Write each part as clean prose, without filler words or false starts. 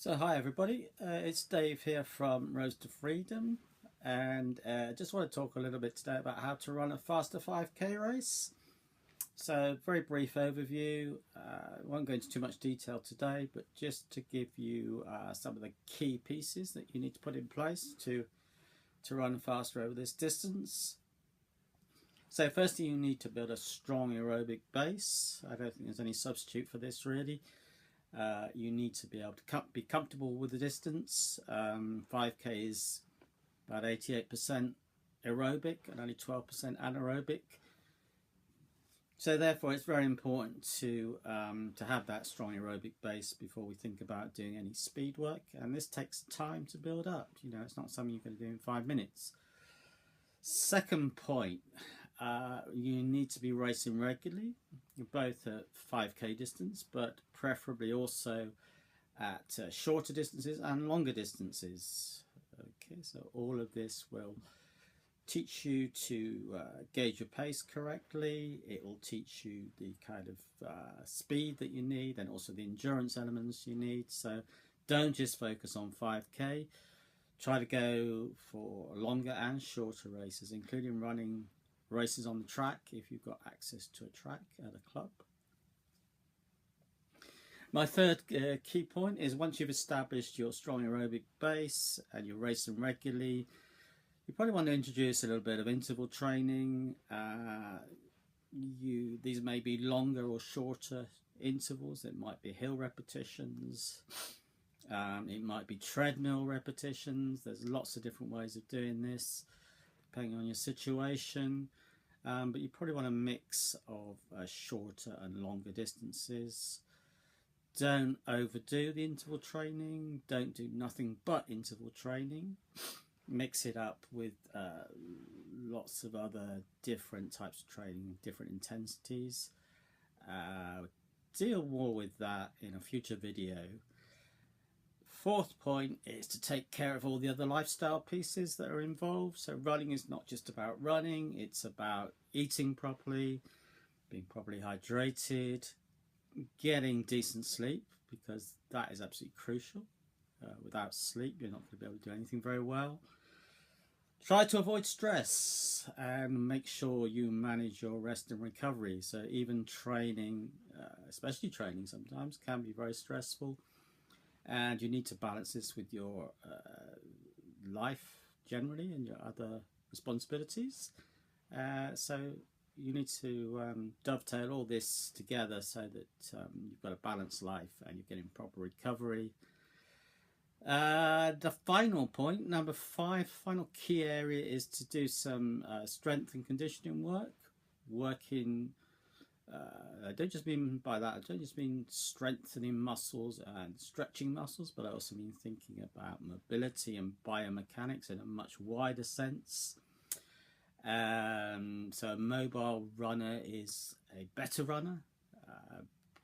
So hi everybody, it's Dave here from Road to Freedom, and just want to talk a little bit today about how to run a faster 5k race. So very brief overview, I won't go into too much detail today, but just to give you some of the key pieces that you need to put in place to run faster over this distance. So firstly, you need to build a strong aerobic base. I don't think there's any substitute for this really. You need to be able to be comfortable with the distance. 5k is about 88% aerobic and only 12% anaerobic. So therefore it's very important to have that strong aerobic base before we think about doing any speed work, and this takes time to build up. You know, it's not something you're going to do in 5 minutes. Second point, you need to be racing regularly, both at 5k distance, but preferably also at shorter distances and longer distances. Okay, so all of this will teach you to gauge your pace correctly. It will teach you the kind of speed that you need and also the endurance elements you need. So don't just focus on 5k. Try to go for longer and shorter races, including running races on the track if you've got access to a track at a club. My third key point is, once you've established your strong aerobic base and you're racing regularly, you probably want to introduce a little bit of interval training. These may be longer or shorter intervals. It might be hill repetitions. It might be treadmill repetitions. There's lots of different ways of doing this depending on your situation, but you probably want a mix of shorter and longer distances. Don't overdo the interval training. Don't do nothing but interval training. Mix it up with lots of other different types of training, different intensities. Deal more with that in a future video. Fourth point is to take care of all the other lifestyle pieces that are involved. So running is not just about running, it's about eating properly, being properly hydrated, getting decent sleep, because that is absolutely crucial. Without sleep, you're not going to be able to do anything very well. Try to avoid stress and make sure you manage your rest and recovery. So even training, especially training sometimes, can be very stressful. And you need to balance this with your life generally and your other responsibilities. So you need to dovetail all this together so that you've got a balanced life and you're getting proper recovery. The final point, number 5, final key area, is to do some strength and conditioning work. I don't just mean by that, I don't just mean strengthening muscles and stretching muscles, but I also mean thinking about mobility and biomechanics in a much wider sense. So a mobile runner is a better runner,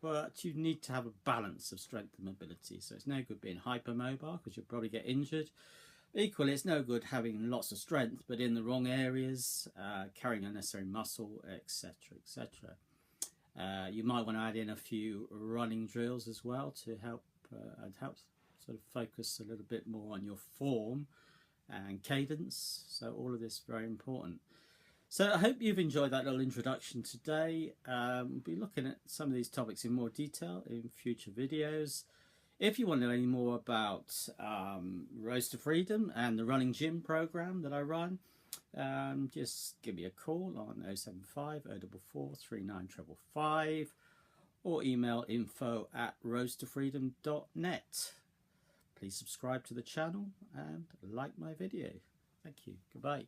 but you need to have a balance of strength and mobility. So it's no good being hypermobile because you'll probably get injured. Equally, it's no good having lots of strength but in the wrong areas, carrying unnecessary muscle, etc., etc. You might want to add in a few running drills as well to help sort of focus a little bit more on your form and cadence. So all of this is very important. So I hope you've enjoyed that little introduction today. We'll be looking at some of these topics in more detail in future videos. If you want to know any more about Road to Freedom and the running gym program that I run, just give me a call on 075 044 39555 or email info@roadtofreedom.net. Please subscribe to the channel and like my video. Thank you. Goodbye.